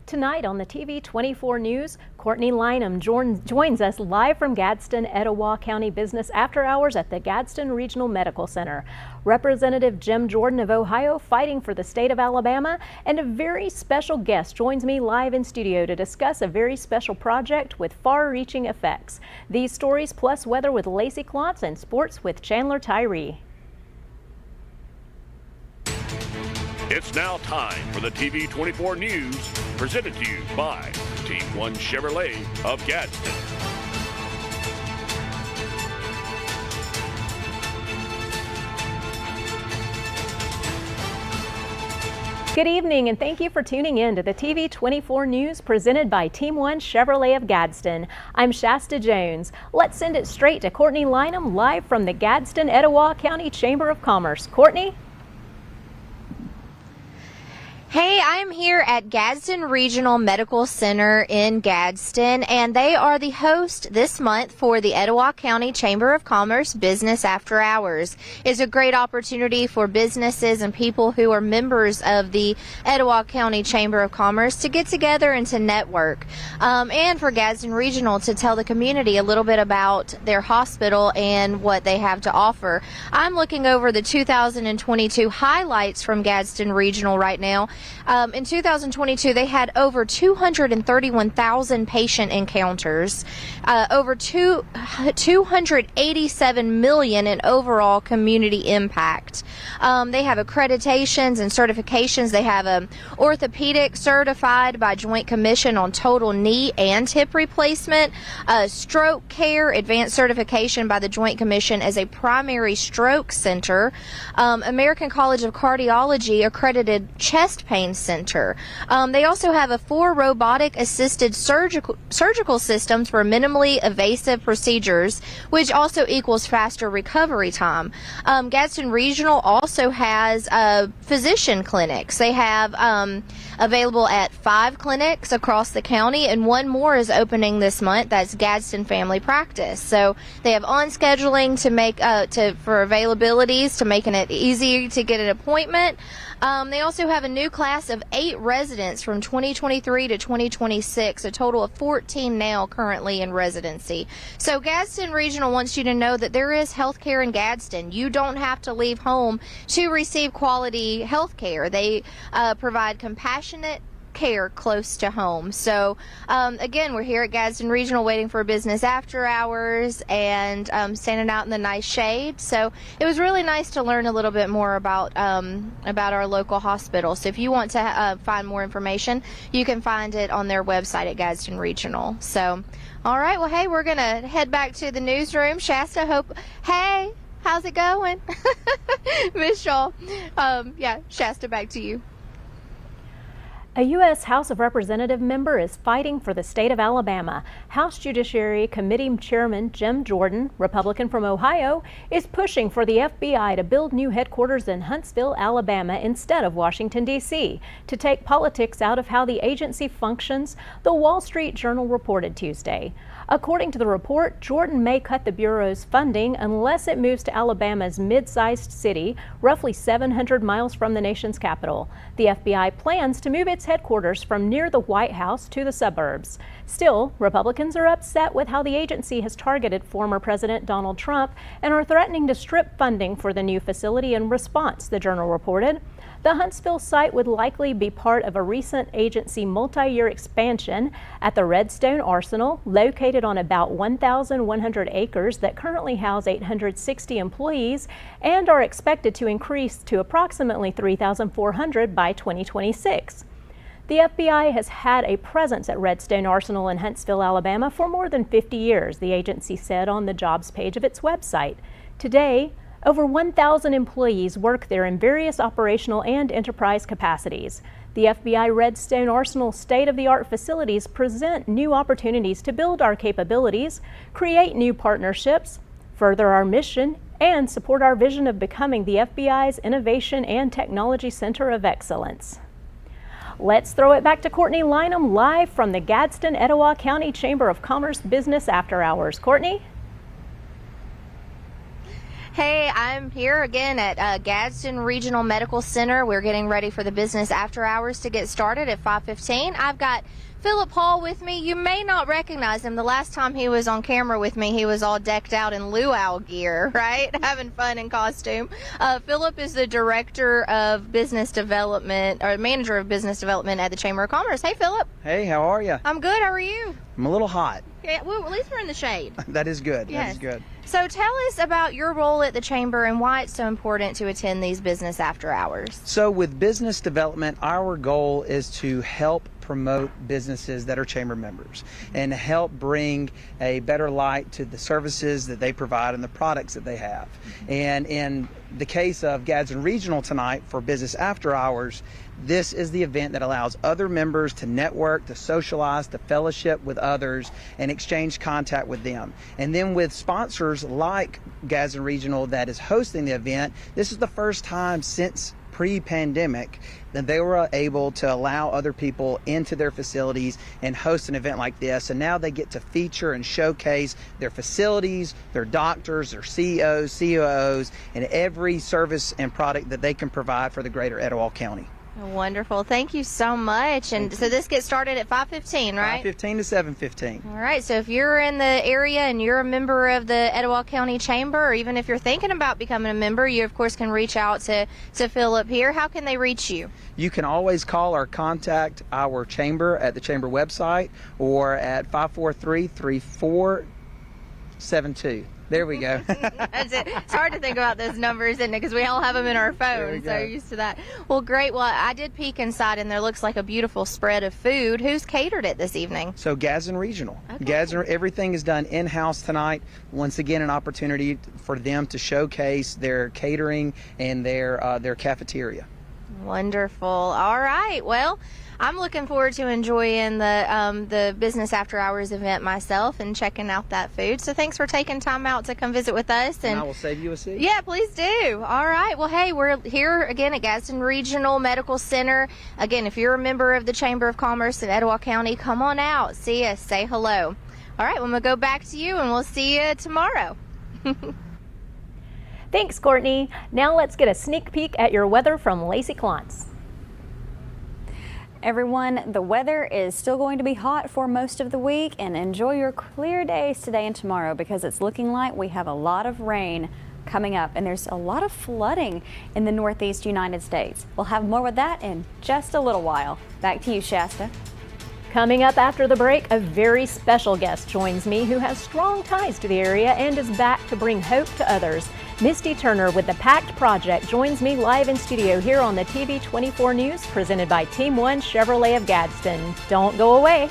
Tonight on the TV 24 News, Courtney Lynham joins us live from Gadsden, Etowah County Business After Hours at the Gadsden Regional Medical Center. Representative Jim Jordan of Ohio fighting for the state of Alabama, and a very special guest joins me live in studio to discuss a very special project with far-reaching effects. These stories plus weather with Lacey Klotz and sports with Chandler Tyree. It's now time for the TV 24 News, presented to you by Team One Chevrolet of Gadsden. Good evening and thank you for tuning in to the TV 24 News presented by Team One Chevrolet of Gadsden. I'm Shasta Jones. Let's send it straight to Courtney Lynham live from the Gadsden, Etowah County Chamber of Commerce. Courtney? Hey, I'm here at Gadsden Regional Medical Center in Gadsden, and they are the host this month for the Etowah County Chamber of Commerce Business After Hours. It's a great opportunity for businesses and people who are members of the Etowah County Chamber of Commerce to get together and to network, and for Gadsden Regional to tell the community a little bit about their hospital and what they have to offer. I'm looking over the 2022 highlights from Gadsden Regional right now. In 2022, they had over 231,000 patient encounters, over 287 million in overall community impact. They have accreditations and certifications. They have a orthopedic certified by Joint Commission on total knee and hip replacement, stroke care advanced certification by the Joint Commission as a primary stroke center, American College of Cardiology accredited chest pain center. They also have 4 robotic assisted surgical systems for minimally invasive procedures, which also equals faster recovery time. Gadsden Regional also has physician clinics. They have available at 5 clinics across the county, and 1 more is opening this month. That's Gadsden Family Practice. So they have on scheduling to make for availabilities, to making it easy to get an appointment. They also have a new class of 8 residents from 2023 to 2026, a total of 14 now currently in residency. So Gadsden Regional wants you to know that there is health care in Gadsden. You don't have to leave home to receive quality health care. They provide compassionate care close to home. So again, we're here at Gadsden Regional waiting for business after hours and standing out in the nice shade. So it was really nice to learn a little bit more about our local hospital. So if you want to find more information, you can find it on their website at Gadsden Regional. So all right, well, hey, we're gonna head back to the newsroom. Shasta, hey, how's it going? Miss Shaw. Yeah, Shasta, back to you. A U.S. House of Representative member is fighting for the state of Alabama. House Judiciary Committee Chairman Jim Jordan, Republican from Ohio, is pushing for the FBI to build new headquarters in Huntsville, Alabama instead of Washington, D.C., to take politics out of how the agency functions, the Wall Street Journal reported Tuesday. According to the report, Jordan may cut the Bureau's funding unless it moves to Alabama's mid-sized city, roughly 700 miles from the nation's capital. The FBI plans to move its headquarters from near the White House to the suburbs. Still, Republicans are upset with how the agency has targeted former President Donald Trump and are threatening to strip funding for the new facility in response, the Journal reported. The Huntsville site would likely be part of a recent agency multi-year expansion at the Redstone Arsenal, located on about 1,100 acres that currently house 860 employees and are expected to increase to approximately 3,400 by 2026. The FBI has had a presence at Redstone Arsenal in Huntsville, Alabama for more than 50 years, the agency said on the jobs page of its website. Today, over 1,000 employees work there in various operational and enterprise capacities. The FBI Redstone Arsenal state-of-the-art facilities present new opportunities to build our capabilities, create new partnerships, further our mission, and support our vision of becoming the FBI's Innovation and Technology Center of Excellence. Let's throw it back to Courtney Lynham live from the Gadsden, Etowah County Chamber of Commerce Business After Hours. Courtney? Hey, I'm here again at Gadsden Regional Medical Center. We're getting ready for the business after hours to get started at 5:15. I've got Philip Hall with me. You may not recognize him. The last time he was on camera with me, he was all decked out in luau gear, right? Having fun in costume. Philip is the Director of Business Development, or Manager of Business Development at the Chamber of Commerce. Hey, Philip. Hey, how are you? I'm good. How are you? I'm a little hot. Yeah, well, at least we're in the shade. That is good. Yes. That is good. So tell us about your role at the Chamber and why it's so important to attend these business after hours. So with business development, our goal is to help promote businesses that are Chamber members and help bring a better light to the services that they provide and the products that they have. And in the case of Gadsden Regional tonight for business after hours, this is the event that allows other members to network, to socialize, to fellowship with others, and exchange contact with them. And then with sponsors like Gadsden Regional that is hosting the event, this is the first time since pre-pandemic that they were able to allow other people into their facilities and host an event like this. And now they get to feature and showcase their facilities, their doctors, their CEOs, COOs, and every service and product that they can provide for the greater Etowah County. Wonderful. Thank you so much. And so this gets started at 5:15, right? 5:15 to 7:15. All right. So if you're in the area and you're a member of the Etowah County Chamber, or even if you're thinking about becoming a member, you of course can reach out to Philip here. How can they reach you? You can always call or contact our chamber at the chamber website or at 543-3472. There we go. That's it. It's hard to think about those numbers, isn't it? Because we all have them in our phones, so used to that. Well, great. Well, I did peek inside, and there looks like a beautiful spread of food. Who's catered it this evening? So Gadsden Regional. Okay. Gadsden, everything is done in-house tonight. Once again, an opportunity for them to showcase their catering and their cafeteria. Wonderful. All right. Well, I'm looking forward to enjoying the business after hours event myself and checking out that food. So thanks for taking time out to come visit with us. And I will save you a seat. Yeah, please do. All right. Well, hey, we're here again at Gadsden Regional Medical Center. Again, if you're a member of the Chamber of Commerce in Etowah County, come on out, see us, say hello. All right. Well, I'm going to go back to you, and we'll see you tomorrow. Thanks, Courtney. Now let's get a sneak peek at your weather from Lacey Klontz. Everyone, the weather is still going to be hot for most of the week, and enjoy your clear days today and tomorrow because it's looking like we have a lot of rain coming up, and there's a lot of flooding in the Northeast United States. We'll have more with that in just a little while. Back to you, Shasta. Coming up after the break, a very special guest joins me who has strong ties to the area and is back to bring hope to others. Misty Turner with the PACT Project joins me live in studio here on the TV 24 News, presented by Team 1 Chevrolet of Gadsden. Don't go away.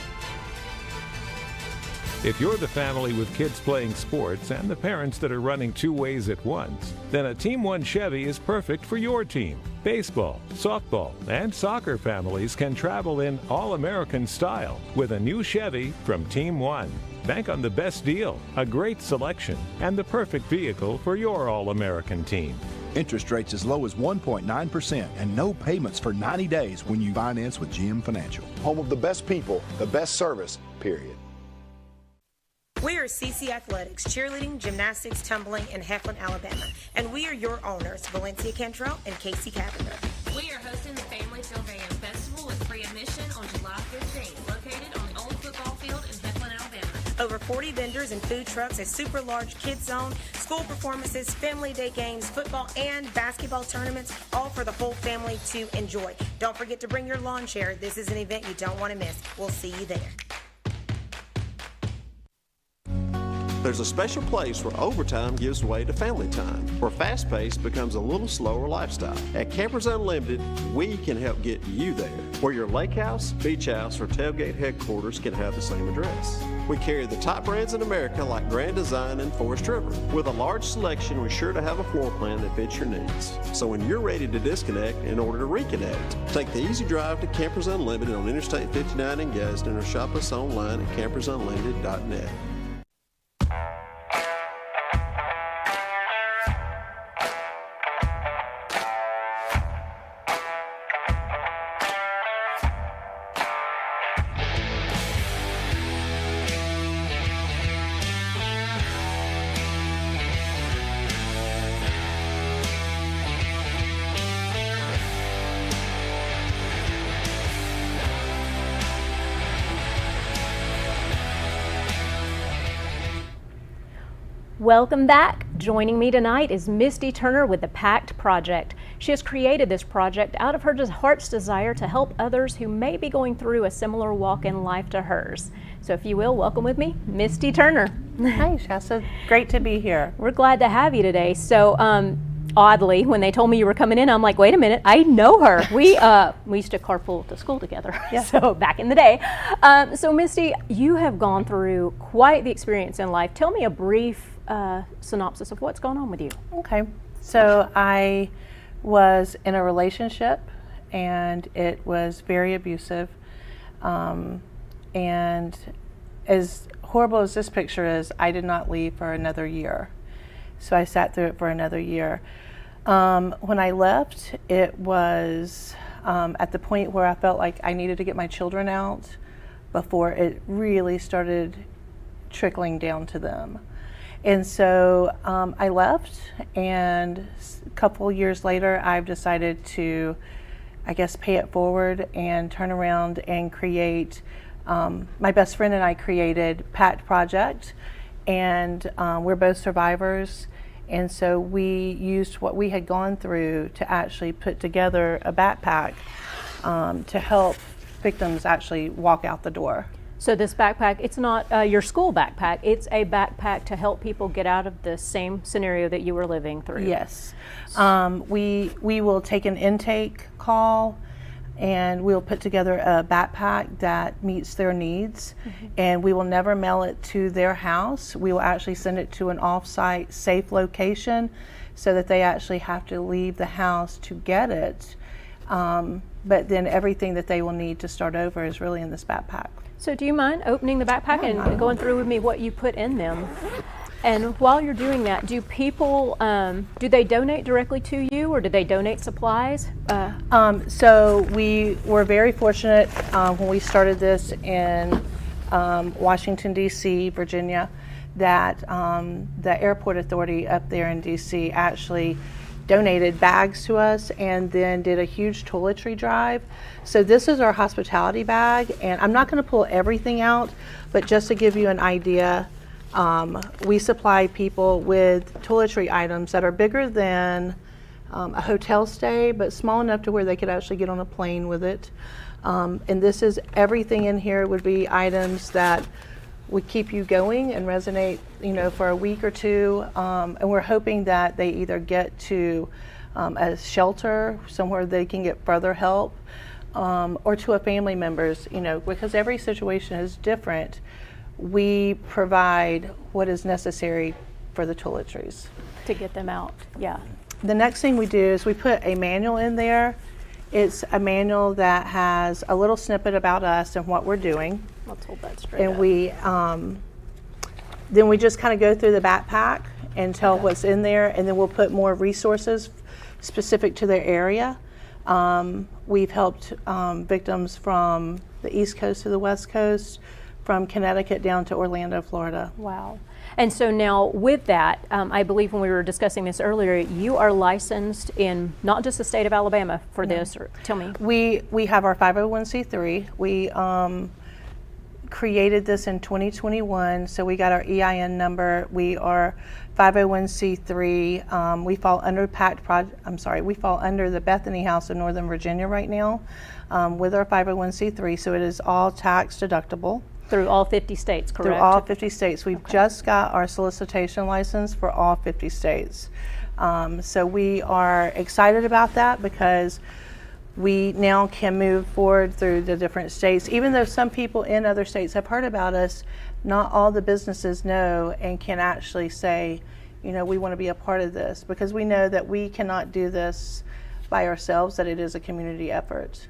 If you're the family with kids playing sports and the parents that are running two ways at once, then a Team 1 Chevy is perfect for your team. Baseball, softball, and soccer families can travel in all-American style with a new Chevy from Team 1. Bank on the best deal, a great selection, and the perfect vehicle for your all-American team. Interest rates as low as 1.9% and no payments for 90 days when you finance with GM Financial. Home of the best people, the best service, period. We are CC Athletics, cheerleading, gymnastics, tumbling in Heflin, Alabama. And we are your owners, Valencia Cantrell and Casey Cavender. We are hosting the Family Field Day Festival with free admission on July 15th, located on the old football field in Heflin, Alabama. Over 40 vendors and food trucks, a super large kids zone, school performances, family day games, football and basketball tournaments, all for the whole family to enjoy. Don't forget to bring your lawn chair. This is an event you don't want to miss. We'll see you there. There's a special place where overtime gives way to family time, where fast pace becomes a little slower lifestyle. At Campers Unlimited, we can help get you there, where your lake house, beach house, or tailgate headquarters can have the same address. We carry the top brands in America like Grand Design and Forest River. With a large selection, we're sure to have a floor plan that fits your needs. So when you're ready to disconnect in order to reconnect, take the easy drive to Campers Unlimited on Interstate 59 in Gadsden or shop us online at campersunlimited.net. Welcome back. Joining me tonight is Misty Turner with the PACT Project. She has created this project out of her heart's desire to help others who may be going through a similar walk in life to hers. So if you will, welcome with me, Misty Turner. Hi, Shasta. Great to be here. We're glad to have you today. So oddly, when they told me you were coming in, I'm like, wait a minute, I know her. We used to carpool to school together, so back in the day. So Misty, you have gone through quite the experience in life. Tell me a brief synopsis of what's going on with you. Okay, so I was in a relationship and it was very abusive. And as horrible as this picture is, I did not leave for another year. So I sat through it for another year. When I left, it was at the point where I felt like I needed to get my children out before it really started trickling down to them. And so I left, and a couple years later, I've decided to, I guess, pay it forward and turn around and create, my best friend and I created PACT Project, and we're both survivors. And so we used what we had gone through to actually put together a backpack to help victims actually walk out the door. So this backpack, it's not your school backpack, it's a backpack to help people get out of the same scenario that you were living through. Yes. We will take an intake call, and we'll put together a backpack that meets their needs, and we will never mail it to their house. We will actually send it to an off-site safe location so that they actually have to leave the house to get it. But then everything that they will need to start over is really in this backpack. So do you mind opening the backpack and going through with me what you put in them? And while you're doing that, do people, do they donate directly to you, or do they donate supplies? So we were very fortunate when we started this in Washington, D.C., Virginia, that the airport authority up there in D.C. actually donated bags to us and then did a huge toiletry drive. So this is our hospitality bag, and I'm not going to pull everything out, but just to give you an idea, we supply people with toiletry items that are bigger than a hotel stay, but small enough to where they could actually get on a plane with it. And this is everything in here would be items that would keep you going and resonate, you know, for a week or two. And we're hoping that they either get to a shelter somewhere they can get further help, or to a family member's, you know, because every situation is different. We provide what is necessary for the toiletries. To get them out, yeah. The next thing we do is we put a manual in there. It's a manual that has a little snippet about us and what we're doing. Let's hold that straight And up. we, then we just kind of go through the backpack and tell what's in there, and then we'll put more resources specific to their area. We've helped victims from the East Coast to the West Coast, from Connecticut down to Orlando, Florida. Wow. And so now with that, I believe when we were discussing this earlier, you are licensed in not just the state of Alabama for this, or tell me. We have our 501c3. We created this in 2021, so we got our EIN number. We are 501c3. We fall under we fall under the Bethany House in Northern Virginia right now with our 501c3, so it is all tax deductible. Through all 50 states, correct? Through all 50 states. We've just got our solicitation license for all 50 states. So we are excited about that because we now can move forward through the different states. Even though some people in other states have heard about us, not all the businesses know and can actually say, you know, we want to be a part of this, because we know that we cannot do this by ourselves, that it is a community effort.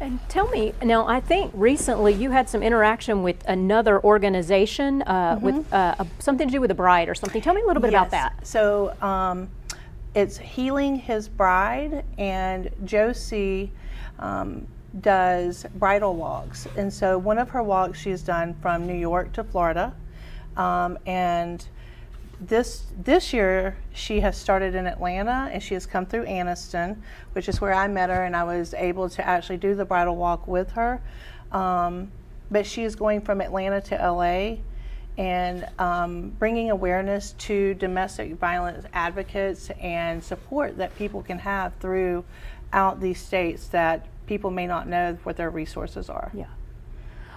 And tell me, now I think recently you had some interaction with another organization with something to do with a bride or something. Tell me a little bit about that. So it's Healing His Bride, and Josie does bridal walks. And so one of her walks she's done from New York to Florida. And this year she has started in Atlanta, and she has come through Anniston, which is where I met her, and I was able to actually do the bridal walk with her. But she is going from Atlanta to LA, and bringing awareness to domestic violence advocates and support that people can have throughout these states that people may not know what their resources are. Yeah.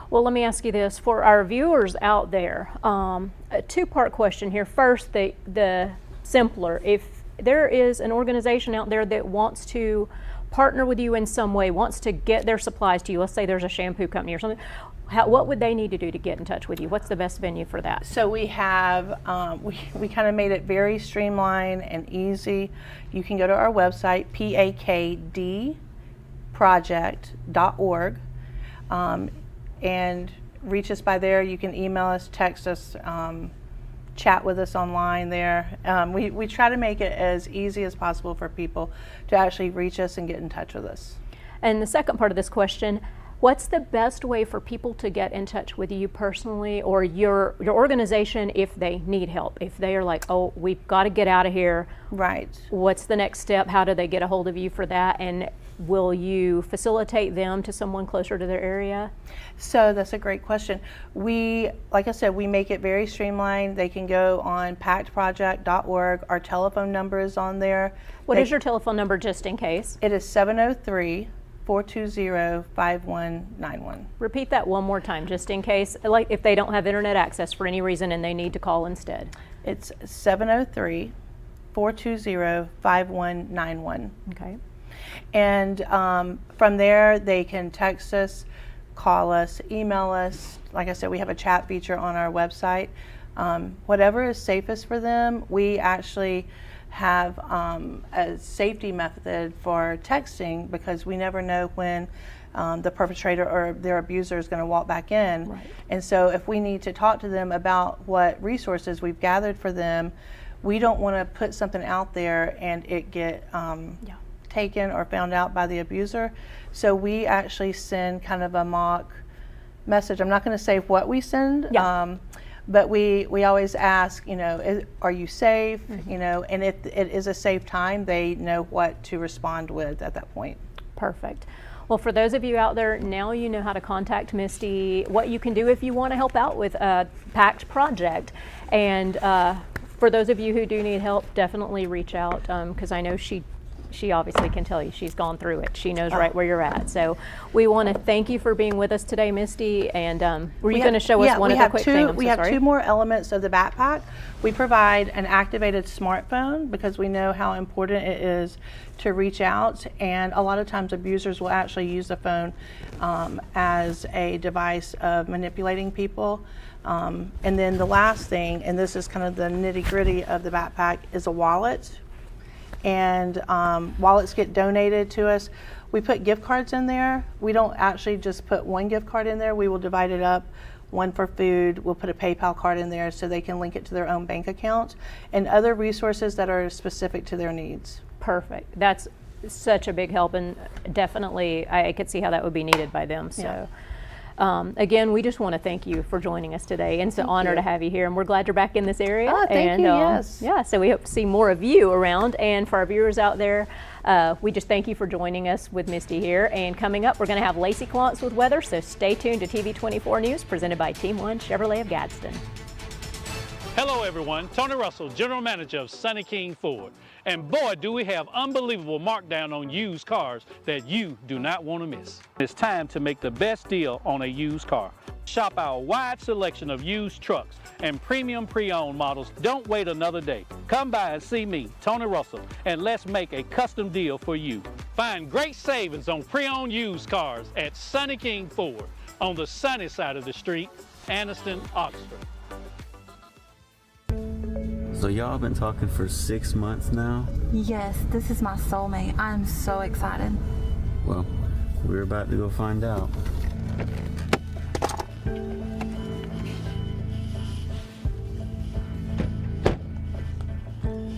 Well, let me ask you this. For our viewers out there, a two-part question here. First, the simpler. If there is an organization out there that wants to partner with you in some way, wants to get their supplies to you, let's say there's a shampoo company or something, what would they need to do to get in touch with you? What's the best venue for that? So we have, we kind of made it very streamlined and easy. You can go to our website, pakdproject.org, and reach us by there. You can email us, text us, chat with us online there. We try to make it as easy as possible for people to actually reach us and get in touch with us. And the second part of this question, what's the best way for people to get in touch with you personally or your organization if they need help? If they are like, oh, we've got to get out of here. Right. What's the next step? How do they get a hold of you for that? And will you facilitate them to someone closer to their area? So that's a great question. Like I said, we make it very streamlined. They can go on pactproject.org. Our telephone number is on there. What is your telephone number just in case? It is 703-420-5191. Repeat that one more time just in case, like if they don't have internet access for any reason and they need to call instead. It's 703-420-5191. Okay. And from there, they can text us, call us, email us. Like I said, we have a chat feature on our website. Whatever is safest for them, we actually have a safety method for texting because we never know when the perpetrator or their abuser is going to walk back in. Right. And so if we need to talk to them about what resources we've gathered for them, we don't want to put something out there and it get taken or found out by the abuser. So we actually send kind of a mock message. I'm not going to say what we send, but we always ask, are you safe? Mm-hmm. And if it is a safe time, they know what to respond with at that point. Perfect. Well, for those of you out there, now you know how to contact Misty, what you can do if you want to help out with PACT Project. And for those of you who do need help, definitely reach out because I know she obviously can tell you she's gone through it. She knows right where you're at. So we want to thank you for being with us today, Misty. And were you going to show us one other quick thing? We have two more elements of the backpack. We provide an activated smartphone because we know how important it is to reach out. And a lot of times abusers will actually use the phone as a device of manipulating people. And then the last thing, and this is kind of the nitty-gritty of the backpack, is a wallet. And wallets get donated to us. We put gift cards in there. We don't actually just put one gift card in there. We will divide it up, one for food. We'll put a PayPal card in there so they can link it to their own bank account and other resources that are specific to their needs. Perfect. That's such a big help, and definitely I could see how that would be needed by them. So. Again, we just want to thank you for joining us today, and it's an honor to have you here, and we're glad you're back in this area. Oh, thank you, yes. Yeah, so we hope to see more of you around, and for our viewers out there, we just thank you for joining us with Misty here, and coming up, we're going to have Lacey Clontz with weather, so stay tuned to TV 24 News, presented by Team One Chevrolet of Gadsden. Hello everyone, Tony Russell, General Manager of Sonny King Ford. And boy, do we have unbelievable markdown on used cars that you do not want to miss. It's time to make the best deal on a used car. Shop our wide selection of used trucks and premium pre-owned models. Don't wait another day. Come by and see me, Tony Russell, and let's make a custom deal for you. Find great savings on pre-owned used cars at Sonny King Ford on the sunny side of the street, Anniston, Oxford. So y'all been talking for 6 months now? Yes, this is my soulmate. I'm so excited. Well, we're about to go find out.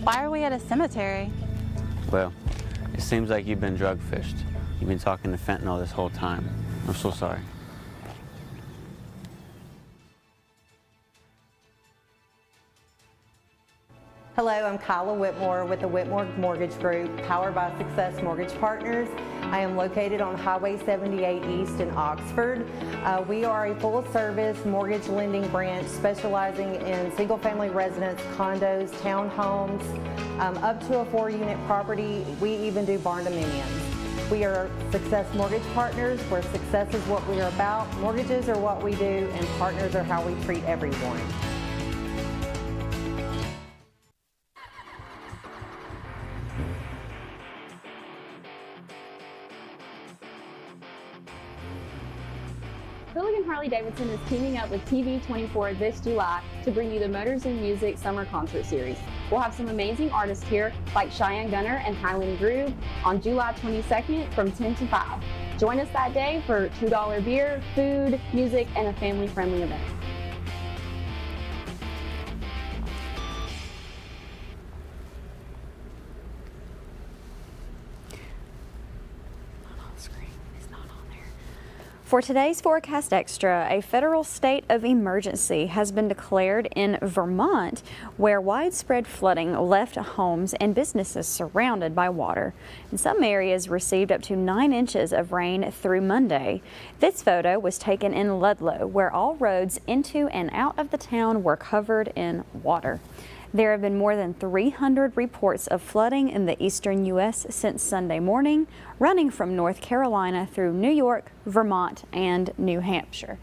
Why are we at a cemetery? Well, it seems like you've been drug fished. You've been talking to fentanyl this whole time. I'm so sorry. Hello, I'm Kyla Whitmore with the Whitmore Mortgage Group, powered by Success Mortgage Partners. I am located on Highway 78 East in Oxford. We are a full-service mortgage lending branch specializing in single-family residence, condos, townhomes, up to a 4-unit property. We even do barn dominiums. We are Success Mortgage Partners, where success is what we are about, mortgages are what we do, and partners are how we treat everyone. Hooligan Harley-Davidson is teaming up with TV24 this July to bring you the Motors and Music Summer Concert Series. We'll have some amazing artists here like Cheyenne Gunner and Highland Groove on July 22nd from 10 to 5. Join us that day for $2 beer, food, music, and a family-friendly event. For today's Forecast Extra, a federal state of emergency has been declared in Vermont, where widespread flooding left homes and businesses surrounded by water. And some areas received up to 9 inches of rain through Monday. This photo was taken in Ludlow, where all roads into and out of the town were covered in water. There have been more than 300 reports of flooding in the eastern U.S. since Sunday morning, running from North Carolina through New York, Vermont, and New Hampshire.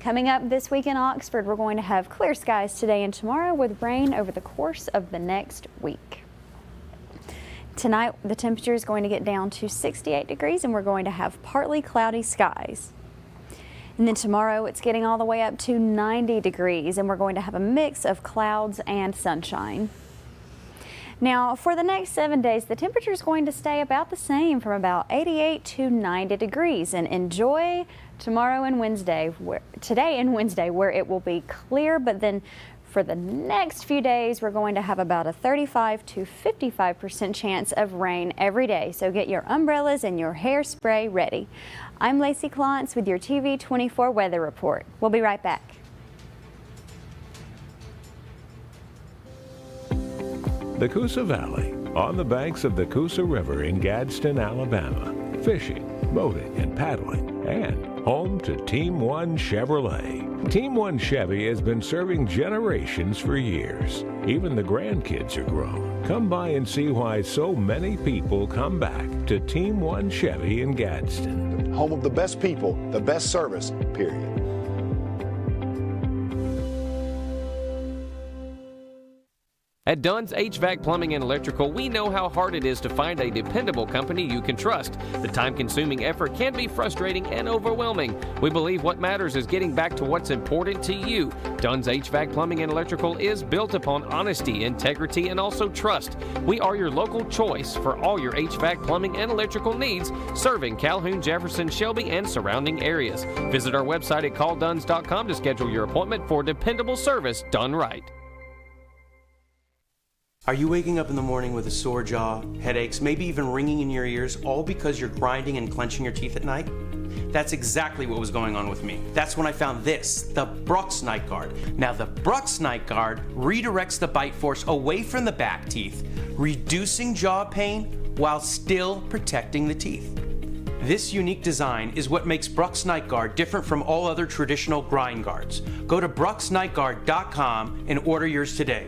Coming up this week in Oxford, we're going to have clear skies today and tomorrow with rain over the course of the next week. Tonight, the temperature is going to get down to 68 degrees and we're going to have partly cloudy skies. And then tomorrow it's getting all the way up to 90 degrees and we're going to have a mix of clouds and sunshine. Now for the next 7 days, the temperature is going to stay about the same from about 88 to 90 degrees, and enjoy tomorrow and Wednesday, today and Wednesday, where it will be clear, but then for the next few days, we're going to have about a 35 to 55% chance of rain every day. So get your umbrellas and your hairspray ready. I'm Lacey Klontz with your TV24 weather report. We'll be right back. The Coosa Valley, on the banks of the Coosa River in Gadsden, Alabama. Fishing, boating, and paddling, and home to Team One Chevrolet. Team One Chevy has been serving generations for years. Even the grandkids are grown. Come by and see why so many people come back to Team One Chevy in Gadsden. Home of the best people, the best service, period. At Dunn's HVAC Plumbing and Electrical, we know how hard it is to find a dependable company you can trust. The time-consuming effort can be frustrating and overwhelming. We believe what matters is getting back to what's important to you. Dunn's HVAC Plumbing and Electrical is built upon honesty, integrity, and also trust. We are your local choice for all your HVAC plumbing and electrical needs, serving Calhoun, Jefferson, Shelby, and surrounding areas. Visit our website at callduns.com to schedule your appointment for dependable service done right. Are you waking up in the morning with a sore jaw, headaches, maybe even ringing in your ears, all because you're grinding and clenching your teeth at night? That's exactly what was going on with me. That's when I found this, the Brux Night Guard. Now the Brux Night Guard redirects the bite force away from the back teeth, reducing jaw pain while still protecting the teeth. This unique design is what makes Brux Night Guard different from all other traditional grind guards. Go to bruxnightguard.com and order yours today.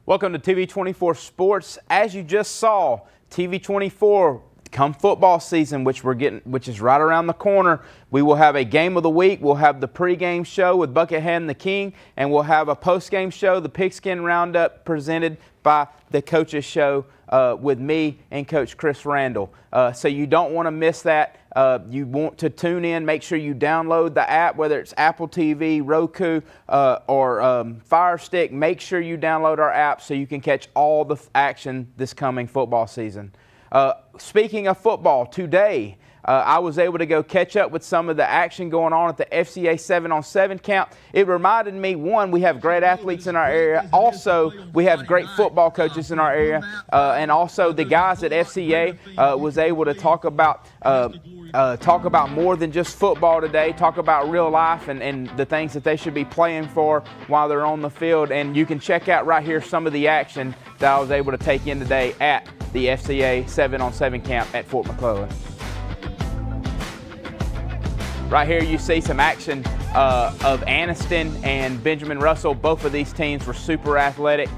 Welcome to TV24 Sports. As you just saw, TV24 come football season, which is right around the corner, we will have a game of the week. We'll have the pregame show with Buckethead and the King, and we'll have a postgame show, the Pigskin Roundup, presented by the Coaches Show with me and Coach Chris Randall. So you don't want to miss that. You want to tune in. Make sure you download the app, whether it's Apple TV, Roku, or Fire Stick. Make sure you download our app so you can catch all the action this coming football season. Speaking of football, today I was able to go catch up with some of the action going on at the FCA 7-on-7 camp. It reminded me, one, we have great athletes in our area. Also, we have great football coaches in our area. And also the guys at FCA was able to talk about more than just football today, talk about real life and the things that they should be playing for while they're on the field. And you can check out right here some of the action that I was able to take in today at the FCA 7-on-7 camp at Fort McClellan. Right here you see some action of Anniston and Benjamin Russell. Both of these teams were super athletic.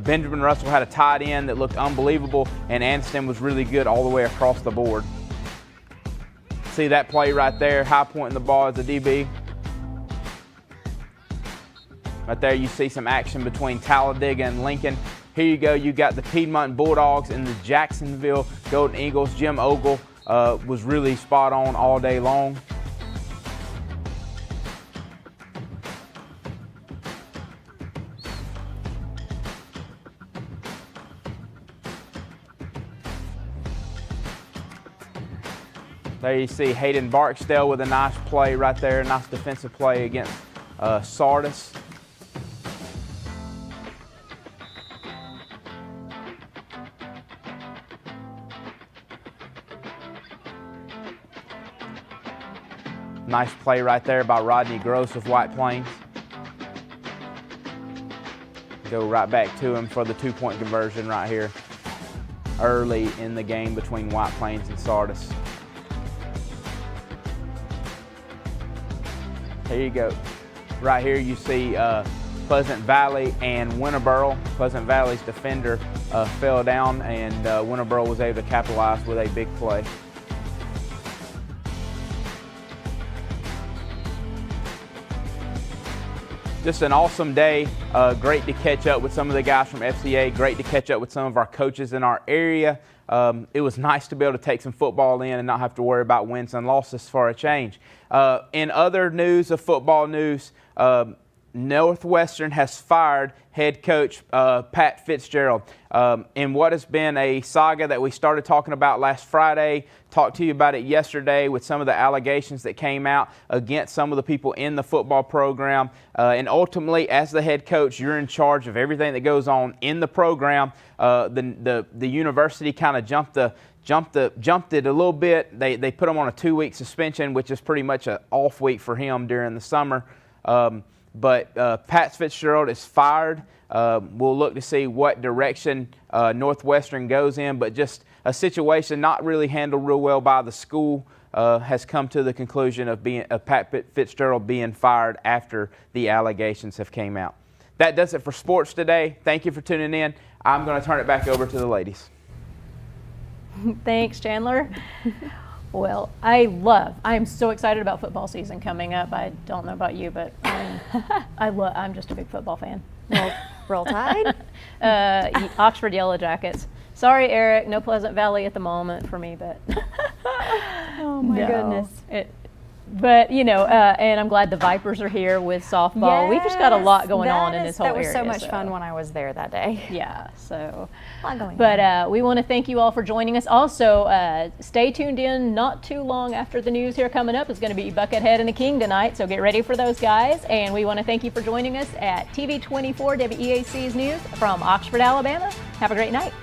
Benjamin Russell had a tight end that looked unbelievable, and Anniston was really good all the way across the board. See that play right there, high pointing the ball as a DB. Right there you see some action between Talladega and Lincoln. Here you go, you got the Piedmont Bulldogs and the Jacksonville Golden Eagles. Jim Ogle was really spot on all day long. There you see Hayden Barksdale with a nice play right there, nice defensive play against Sardis. Nice play right there by Rodney Gross of White Plains. Go right back to him for the 2-point conversion right here early in the game between White Plains and Sardis. There you go. Right here you see Pleasant Valley and Winterboro. Pleasant Valley's defender fell down, and Winterboro was able to capitalize with a big play. Just an awesome day. Great to catch up with some of the guys from FCA. Great to catch up with some of our coaches in our area. It was nice to be able to take some football in and not have to worry about wins and losses for a change. In other news of football news, Northwestern has fired head coach Pat Fitzgerald. In what has been a saga that we started talking about last Friday, talked to you about it yesterday with some of the allegations that came out against some of the people in the football program. And ultimately, as the head coach, you're in charge of everything that goes on in the program. The university kind of jumped it a little bit. They put him on a 2-week suspension, which is pretty much an off week for him during the summer. But Pat Fitzgerald is fired. We'll look to see what direction Northwestern goes in, but just a situation not really handled real well by the school has come to the conclusion of Pat Fitzgerald being fired after the allegations have came out. That does it for sports today. Thank you for tuning in. I'm going to turn it back over to the ladies. Thanks, Chandler. Well, I'm so excited about football season coming up. I don't know about you, but I'm just a big football fan. Well, roll Tide. Oxford Yellow Jackets. Sorry, Eric, no Pleasant Valley at the moment for me, but oh my goodness. But, and I'm glad the Vipers are here with softball. We've just got a lot going on in this whole area. That was so much fun when I was there that day. Yeah, so. A lot going on. But we want to thank you all for joining us. Also, stay tuned in not too long after the news here coming up. It's going to be Buckethead and the King tonight, so get ready for those guys. And we want to thank you for joining us at TV 24 WEAC's News from Oxford, Alabama. Have a great night.